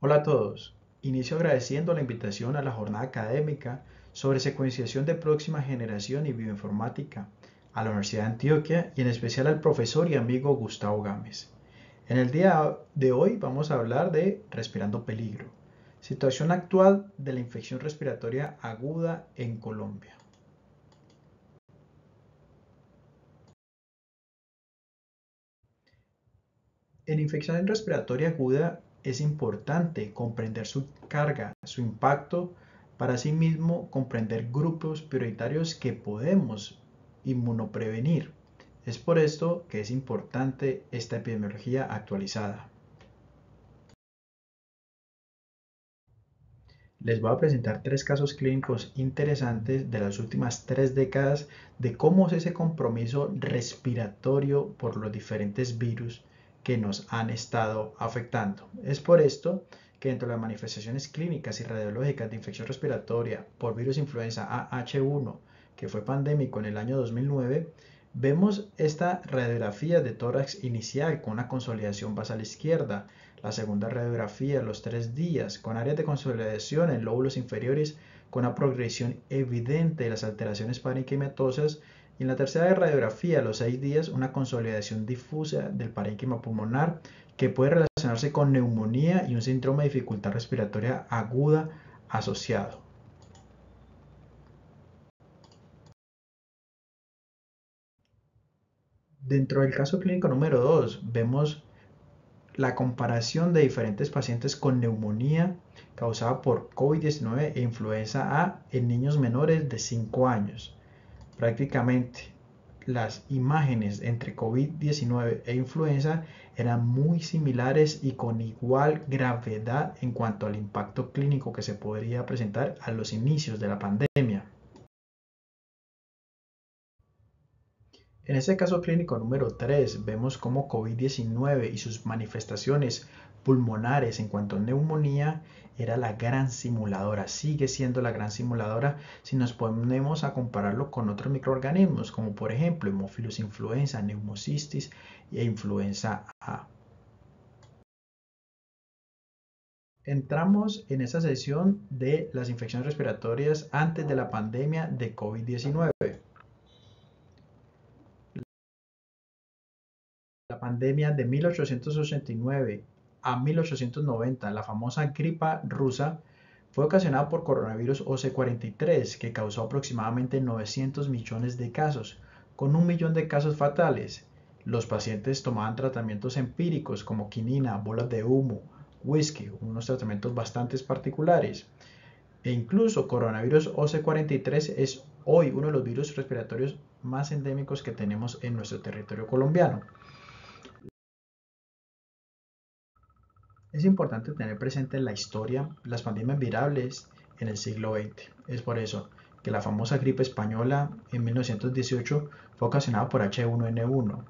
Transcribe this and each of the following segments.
Hola a todos. Inicio agradeciendo la invitación a la jornada académica sobre secuenciación de próxima generación y bioinformática a la Universidad de Antioquia y en especial al profesor y amigo Gustavo Gámez. En el día de hoy vamos a hablar de respirando peligro, situación actual de la infección respiratoria aguda en Colombia. En infección respiratoria aguda es importante comprender su carga, su impacto, para asimismo comprender grupos prioritarios que podemos inmunoprevenir. Es por esto que es importante esta epidemiología actualizada. Les voy a presentar tres casos clínicos interesantes de las últimas 3 décadas de cómo es ese compromiso respiratorio por los diferentes virus que nos han estado afectando. Es por esto que dentro de las manifestaciones clínicas y radiológicas de infección respiratoria por virus influenza AH1, que fue pandémico en el año 2009, vemos esta radiografía de tórax inicial con una consolidación basal izquierda, la segunda radiografía a los 3 días, con áreas de consolidación en lóbulos inferiores, con una progresión evidente de las alteraciones parenquimatosas. Y en la tercera radiografía a los 6 días, una consolidación difusa del parénquima pulmonar que puede relacionarse con neumonía y un síndrome de dificultad respiratoria aguda asociado. Dentro del caso clínico número 2, vemos la comparación de diferentes pacientes con neumonía causada por COVID-19 e influenza A en niños menores de 5 años. Prácticamente las imágenes entre COVID-19 e influenza eran muy similares y con igual gravedad en cuanto al impacto clínico que se podría presentar a los inicios de la pandemia. En este caso clínico número 3 vemos cómo COVID-19 y sus manifestaciones pulmonares en cuanto a neumonía era la gran simuladora, sigue siendo la gran simuladora si nos ponemos a compararlo con otros microorganismos como por ejemplo Haemophilus influenza, Pneumocystis e influenza A. Entramos en esta sesión de las infecciones respiratorias antes de la pandemia de COVID-19. La pandemia de 1889 a 1890, la famosa gripa rusa, fue ocasionada por coronavirus OC43, que causó aproximadamente 900 millones de casos, con 1 millón de casos fatales. Los pacientes tomaban tratamientos empíricos como quinina, bolas de humo, whisky, unos tratamientos bastante particulares. E incluso coronavirus OC43 es hoy uno de los virus respiratorios más endémicos que tenemos en nuestro territorio colombiano. Es importante tener presente en la historia las pandemias virales en el siglo XX. Es por eso que la famosa gripe española en 1918 fue ocasionada por H1N1,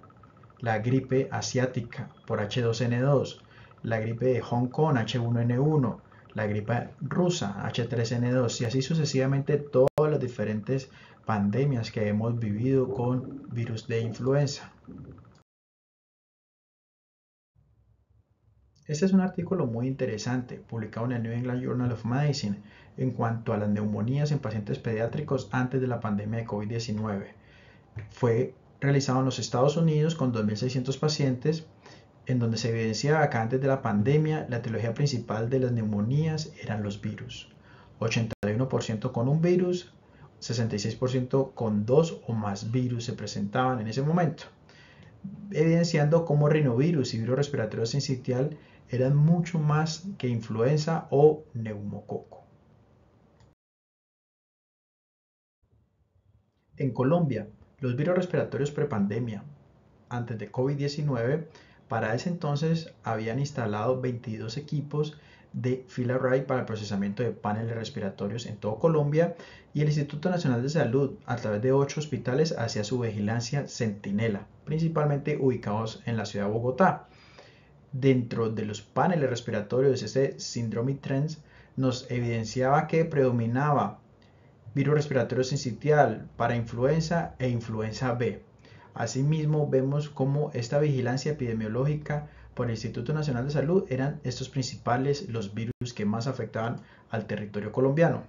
la gripe asiática por H2N2, la gripe de Hong Kong H1N1, la gripe rusa H3N2 y así sucesivamente todas las diferentes pandemias que hemos vivido con virus de influenza. Este es un artículo muy interesante, publicado en el New England Journal of Medicine, en cuanto a las neumonías en pacientes pediátricos antes de la pandemia de COVID-19. Fue realizado en los Estados Unidos con 2.600 pacientes, en donde se evidenciaba que antes de la pandemia la etiología principal de las neumonías eran los virus. 81% con un virus, 66% con 2 o más virus se presentaban en ese momento, evidenciando cómo rinovirus y virus respiratorio sincitial eran mucho más que influenza o neumococo. En Colombia, los virus respiratorios prepandemia, antes de COVID-19, para ese entonces habían instalado 22 equipos de fila array para el procesamiento de paneles respiratorios en todo Colombia y el Instituto Nacional de Salud, a través de 8 hospitales, hacía su vigilancia centinela, principalmente ubicados en la ciudad de Bogotá. Dentro de los paneles respiratorios, este síndrome trends nos evidenciaba que predominaba virus respiratorio sincitial para influenza e influenza B. Asimismo, vemos cómo esta vigilancia epidemiológica por el Instituto Nacional de Salud eran estos principales los virus que más afectaban al territorio colombiano.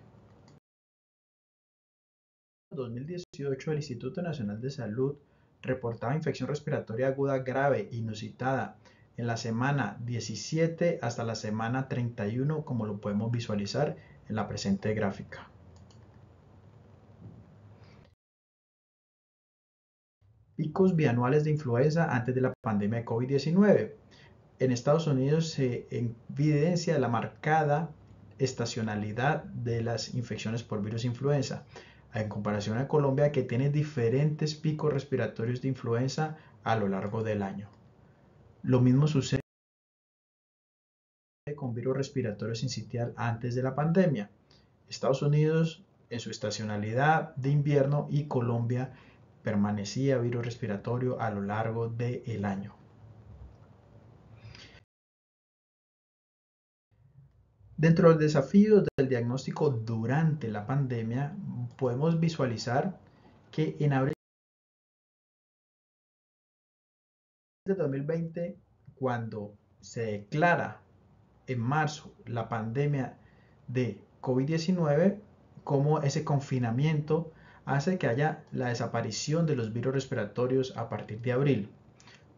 En 2018, el Instituto Nacional de Salud reportaba infección respiratoria aguda grave inusitada en la semana 17 hasta la semana 31, como lo podemos visualizar en la presente gráfica. Picos bianuales de influenza antes de la pandemia de COVID-19. En Estados Unidos se evidencia la marcada estacionalidad de las infecciones por virus influenza, en comparación a Colombia, que tiene diferentes picos respiratorios de influenza a lo largo del año. Lo mismo sucede con virus respiratorio sincitial antes de la pandemia. Estados Unidos en su estacionalidad de invierno y Colombia permanecía virus respiratorio a lo largo del año. Dentro de los desafíos del diagnóstico durante la pandemia, podemos visualizar que en abril de 2020, cuando se declara en marzo la pandemia de COVID-19, como ese confinamiento hace que haya la desaparición de los virus respiratorios a partir de abril.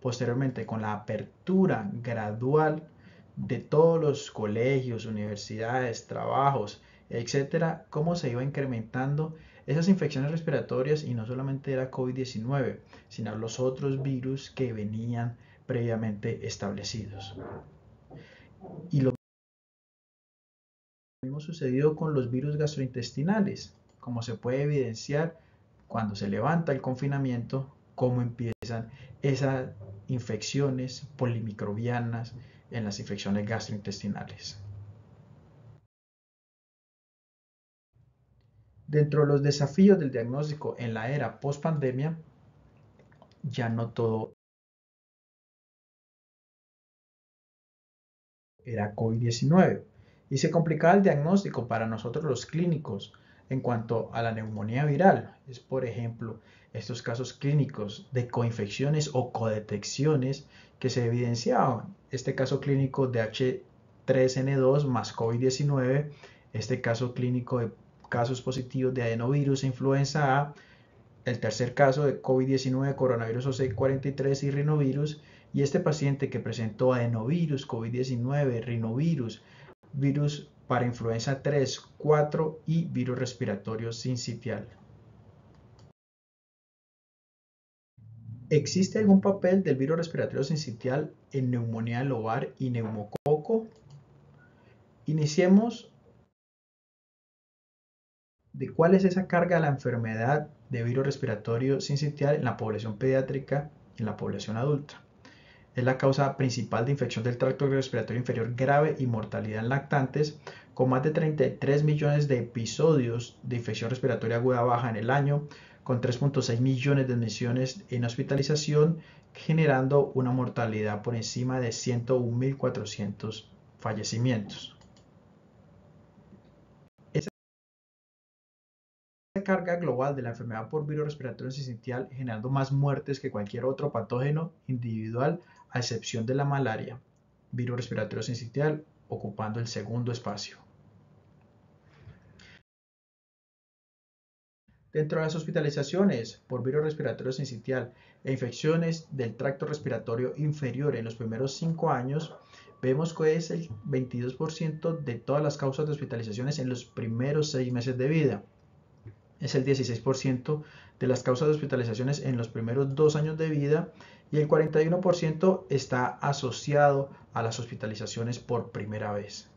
Posteriormente, con la apertura gradual de todos los colegios, universidades, trabajos, etcétera, cómo se iba incrementando esas infecciones respiratorias, y no solamente era COVID-19, sino los otros virus que venían previamente establecidos. Y lo mismo sucedió con los virus gastrointestinales, como se puede evidenciar cuando se levanta el confinamiento, cómo empiezan esas infecciones polimicrobianas en las infecciones gastrointestinales. Dentro de los desafíos del diagnóstico en la era post-pandemia, ya no todo era COVID-19 y se complicaba el diagnóstico para nosotros los clínicos en cuanto a la neumonía viral. Es, por ejemplo, estos casos clínicos de coinfecciones o codetecciones que se evidenciaban. Este caso clínico de H3N2 más COVID-19, este caso clínico de casos positivos de adenovirus e influenza A, el tercer caso de COVID-19, coronavirus OC43 y rinovirus, y este paciente que presentó adenovirus, COVID-19, rinovirus, virus para influenza 3, 4 y virus respiratorio sincitial. ¿Existe algún papel del virus respiratorio sincitial en neumonía lobar y neumococo? Iniciemos de cuál es esa carga de la enfermedad de virus respiratorio sincitial en la población pediátrica y en la población adulta. Es la causa principal de infección del tracto respiratorio inferior grave y mortalidad en lactantes, con más de 33 millones de episodios de infección respiratoria aguda baja en el año, con 3.6 millones de admisiones en hospitalización, generando una mortalidad por encima de 101.400 fallecimientos. Esa carga global de la enfermedad por virus respiratorio sincitial generando más muertes que cualquier otro patógeno individual, a excepción de la malaria, virus respiratorio sincitial ocupando el segundo espacio. Dentro de las hospitalizaciones por virus respiratorio sincitial e infecciones del tracto respiratorio inferior en los primeros 5 años, vemos que es el 22% de todas las causas de hospitalizaciones en los primeros 6 meses de vida. Es el 16% de las causas de hospitalizaciones en los primeros 2 años de vida, y el 41% está asociado a las hospitalizaciones por primera vez.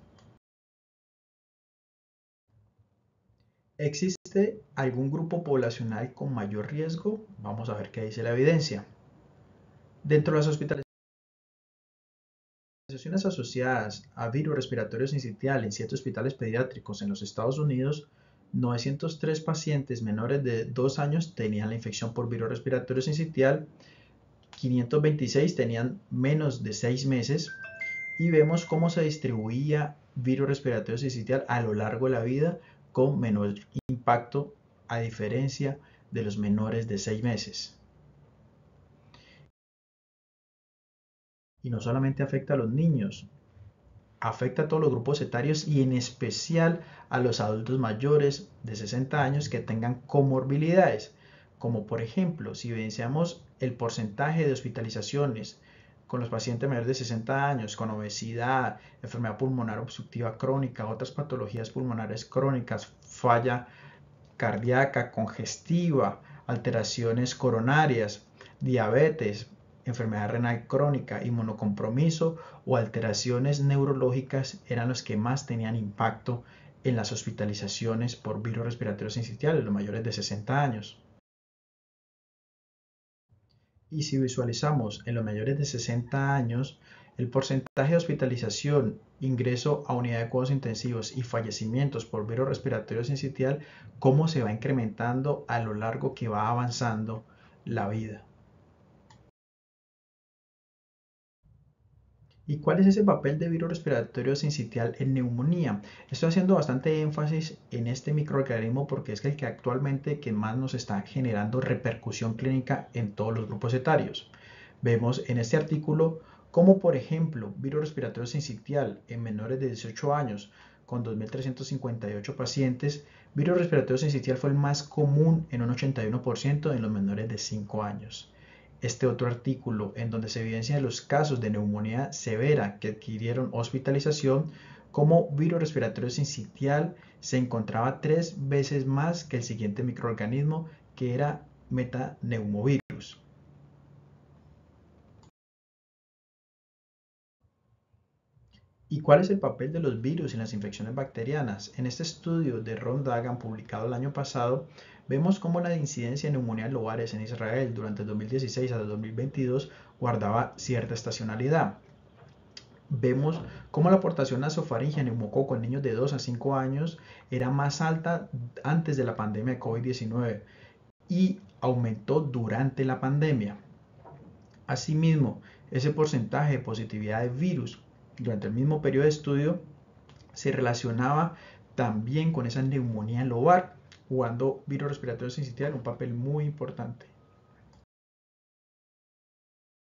¿Existe algún grupo poblacional con mayor riesgo? Vamos a ver qué dice la evidencia. Dentro de las hospitalizaciones asociadas a virus respiratorio sincitial en 7 hospitales pediátricos en los Estados Unidos, 903 pacientes menores de 2 años tenían la infección por virus respiratorio sincitial, 526 tenían menos de 6 meses, y vemos cómo se distribuía virus respiratorio sincitial a lo largo de la vida con menor impacto a diferencia de los menores de 6 meses. Y no solamente afecta a los niños, afecta a todos los grupos etarios y en especial a los adultos mayores de 60 años que tengan comorbilidades, como por ejemplo, si evidenciamos el porcentaje de hospitalizaciones con los pacientes mayores de 60 años, con obesidad, enfermedad pulmonar obstructiva crónica, otras patologías pulmonares crónicas, falla cardíaca, congestiva, alteraciones coronarias, diabetes, enfermedad renal crónica, inmunocompromiso o alteraciones neurológicas eran los que más tenían impacto en las hospitalizaciones por virus respiratorio sincitial en los mayores de 60 años. Y si visualizamos en los mayores de 60 años, el porcentaje de hospitalización, ingreso a unidad de cuidados intensivos y fallecimientos por virus respiratorio sincitial, cómo se va incrementando a lo largo que va avanzando la vida. ¿Y cuál es ese papel de virus respiratorio sincitial en neumonía? Estoy haciendo bastante énfasis en este microorganismo porque es el que actualmente que más nos está generando repercusión clínica en todos los grupos etarios. Vemos en este artículo cómo, por ejemplo, virus respiratorio sincitial en menores de 18 años, con 2.358 pacientes, virus respiratorio sincitial fue el más común en un 81% en los menores de 5 años. Este otro artículo, en donde se evidencian los casos de neumonía severa que adquirieron hospitalización, como virus respiratorio sincitial se encontraba 3 veces más que el siguiente microorganismo, que era metaneumovirus. ¿Y cuál es el papel de los virus en las infecciones bacterianas? En este estudio de Ron Dagan publicado el año pasado, vemos cómo la incidencia de neumonía lobares en Israel durante el 2016 a 2022 guardaba cierta estacionalidad. Vemos cómo la aportación nasofaringea neumococo en niños de 2 a 5 años era más alta antes de la pandemia de COVID-19 y aumentó durante la pandemia. Asimismo, ese porcentaje de positividad de virus durante el mismo periodo de estudio se relacionaba también con esa neumonía lobar, jugando virus respiratorio sincitial un papel muy importante.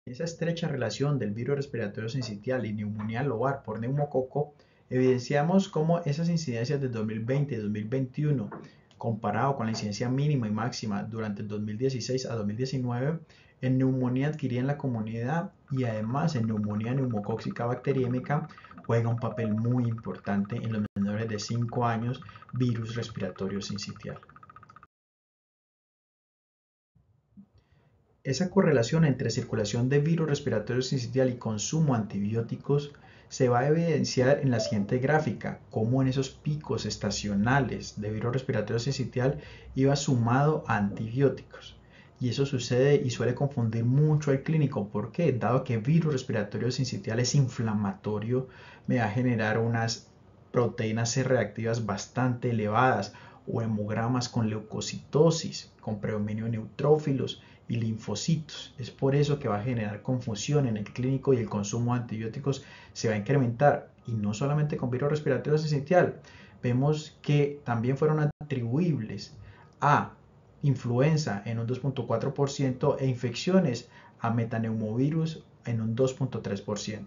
Esa estrecha relación del virus respiratorio sincitial y neumonía lobar por neumococo, evidenciamos cómo esas incidencias de 2020 y 2021, comparado con la incidencia mínima y máxima durante el 2016 a 2019, en neumonía adquirida en la comunidad y además en neumonía neumocóxica bacteriémica, juega un papel muy importante en los menores de 5 años virus respiratorio sincitial. Esa correlación entre circulación de virus respiratorio sincitial y consumo de antibióticos se va a evidenciar en la siguiente gráfica, cómo en esos picos estacionales de virus respiratorio sincitial iba sumado a antibióticos. Y eso sucede y suele confundir mucho al clínico. ¿Por qué? Dado que virus respiratorio sincitial es inflamatorio, me va a generar unas proteínas C reactivas bastante elevadas o hemogramas con leucocitosis, con predominio de neutrófilos y linfocitos. Es por eso que va a generar confusión en el clínico y el consumo de antibióticos se va a incrementar. Y no solamente con virus respiratorio sincitial. Vemos que también fueron atribuibles a influenza en un 2.4% e infecciones a metaneumovirus en un 2.3%.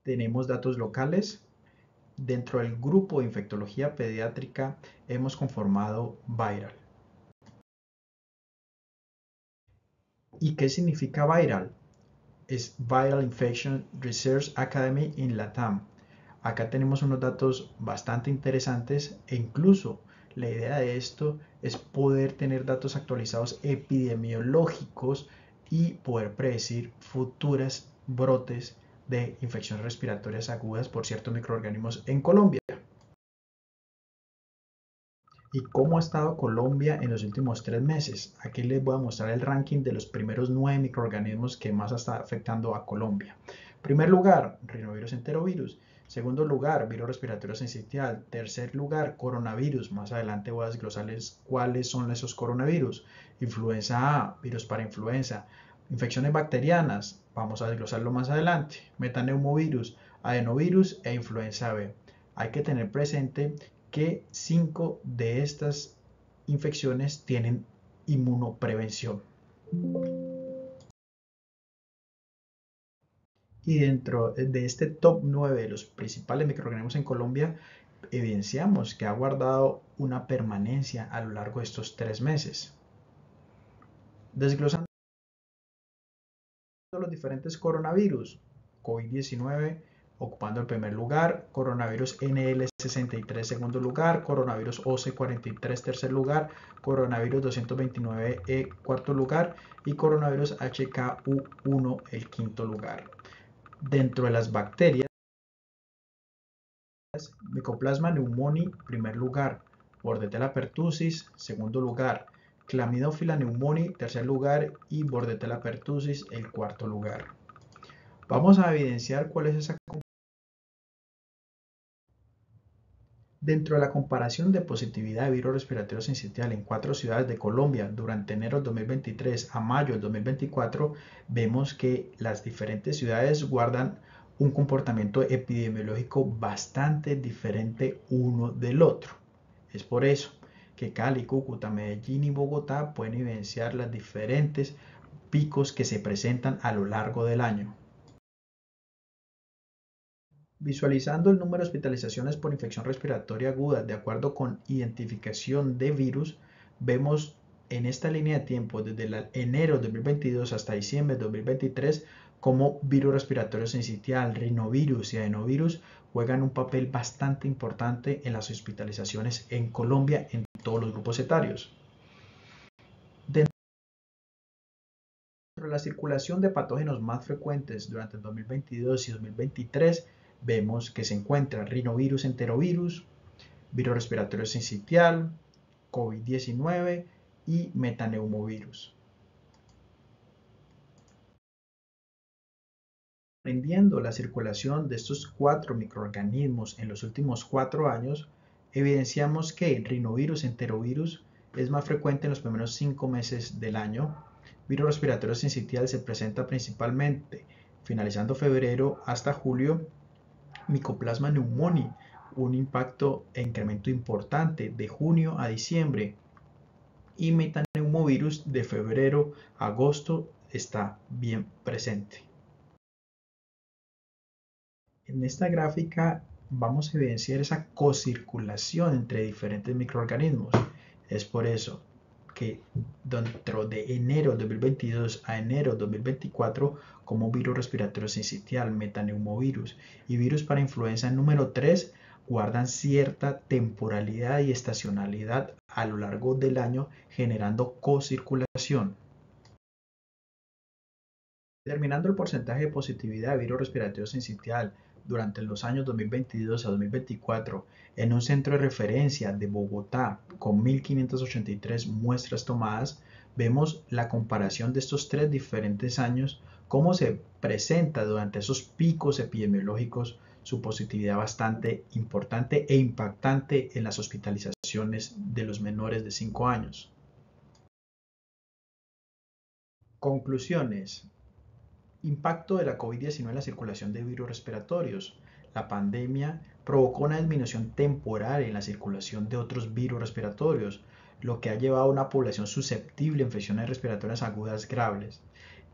Tenemos datos locales. Dentro del grupo de infectología pediátrica hemos conformado Viral. ¿Y qué significa Viral? Es Viral Infection Research Academy in LATAM. Acá tenemos unos datos bastante interesantes e incluso la idea de esto es poder tener datos actualizados epidemiológicos y poder predecir futuras brotes de infecciones respiratorias agudas por ciertos microorganismos en Colombia. ¿Y cómo ha estado Colombia en los últimos 3 meses? Aquí les voy a mostrar el ranking de los primeros 9 microorganismos que más está afectando a Colombia. Primer lugar, rinovirus enterovirus. Segundo lugar, virus respiratorio sincitial. Tercer lugar, coronavirus. Más adelante voy a desglosarles cuáles son esos coronavirus. Influenza A, virus para influenza. Infecciones bacterianas, vamos a desglosarlo más adelante. Metaneumovirus, adenovirus e influenza B. Hay que tener presente que 5 de estas infecciones tienen inmunoprevención. Y dentro de este top 9 de los principales microorganismos en Colombia, evidenciamos que ha guardado una permanencia a lo largo de estos 3 meses. Desglosando los diferentes coronavirus, COVID-19 ocupando el primer lugar, coronavirus NL63 segundo lugar, coronavirus OC43 tercer lugar, coronavirus 229E cuarto lugar y coronavirus HKU1 el quinto lugar. Dentro de las bacterias, Mycoplasma pneumoniae primer lugar, Bordetella pertussis segundo lugar, Chlamydophila pneumoniae tercer lugar y Bordetella pertussis el cuarto lugar. Vamos a evidenciar cuál es esa. Dentro de la comparación de positividad de virus respiratorio sincitial en 4 ciudades de Colombia durante enero del 2023 a mayo del 2024, vemos que las diferentes ciudades guardan un comportamiento epidemiológico bastante diferente uno del otro. Es por eso que Cali, Cúcuta, Medellín y Bogotá pueden evidenciar los diferentes picos que se presentan a lo largo del año. Visualizando el número de hospitalizaciones por infección respiratoria aguda de acuerdo con identificación de virus, vemos en esta línea de tiempo desde enero de 2022 hasta diciembre de 2023 cómo virus respiratorio sincitial, rinovirus y adenovirus juegan un papel bastante importante en las hospitalizaciones en Colombia en todos los grupos etarios. Dentro de la circulación de patógenos más frecuentes durante el 2022 y 2023, vemos que se encuentra rinovirus enterovirus, virus respiratorio sincitial, COVID-19 y metaneumovirus. Aprendiendo la circulación de estos 4 microorganismos en los últimos 4 años, evidenciamos que el rinovirus enterovirus es más frecuente en los primeros 5 meses del año. Virus respiratorio sincitial se presenta principalmente finalizando febrero hasta julio. Mycoplasma pneumoniae, un impacto e incremento importante de junio a diciembre, y metaneumovirus de febrero a agosto está bien presente. En esta gráfica vamos a evidenciar esa cocirculación entre diferentes microorganismos. Es por eso que dentro de enero de 2022 a enero de 2024, como virus respiratorio sincitial, metaneumovirus y virus para influenza número 3 guardan cierta temporalidad y estacionalidad a lo largo del año, generando cocirculación. Determinando el porcentaje de positividad de virus respiratorio sincitial durante los años 2022 a 2024 en un centro de referencia de Bogotá con 1.583 muestras tomadas, vemos la comparación de estos 3 diferentes años, cómo se presenta durante esos picos epidemiológicos su positividad bastante importante e impactante en las hospitalizaciones de los menores de 5 años. Conclusiones. Impacto de la COVID-19 en la circulación de virus respiratorios. La pandemia provocó una disminución temporal en la circulación de otros virus respiratorios, lo que ha llevado a una población susceptible a infecciones respiratorias agudas graves.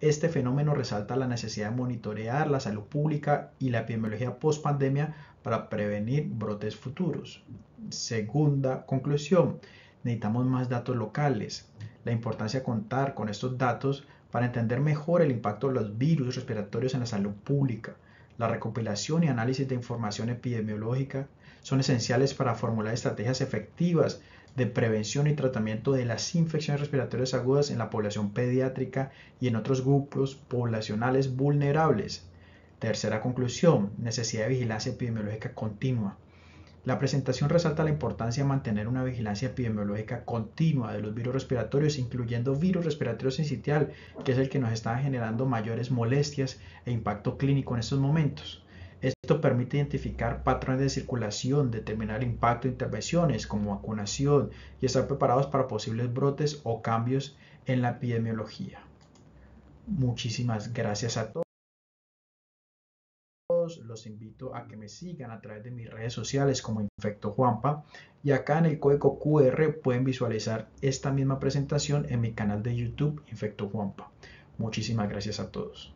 Este fenómeno resalta la necesidad de monitorear la salud pública y la epidemiología post-pandemia para prevenir brotes futuros. Segunda conclusión, necesitamos más datos locales. La importancia de contar con estos datos para entender mejor el impacto de los virus respiratorios en la salud pública. La recopilación y análisis de información epidemiológica son esenciales para formular estrategias efectivas de prevención y tratamiento de las infecciones respiratorias agudas en la población pediátrica y en otros grupos poblacionales vulnerables. Tercera conclusión, necesidad de vigilancia epidemiológica continua. La presentación resalta la importancia de mantener una vigilancia epidemiológica continua de los virus respiratorios, incluyendo virus respiratorio sincitial, que es el que nos está generando mayores molestias e impacto clínico en estos momentos. Esto permite identificar patrones de circulación, determinar el impacto de intervenciones como vacunación y estar preparados para posibles brotes o cambios en la epidemiología. Muchísimas gracias a todos. todos, los invito a que me sigan a través de mis redes sociales como Infecto Juanpa, y acá en el código QR pueden visualizar esta misma presentación en mi canal de YouTube Infecto Juanpa. Muchísimas gracias a todos.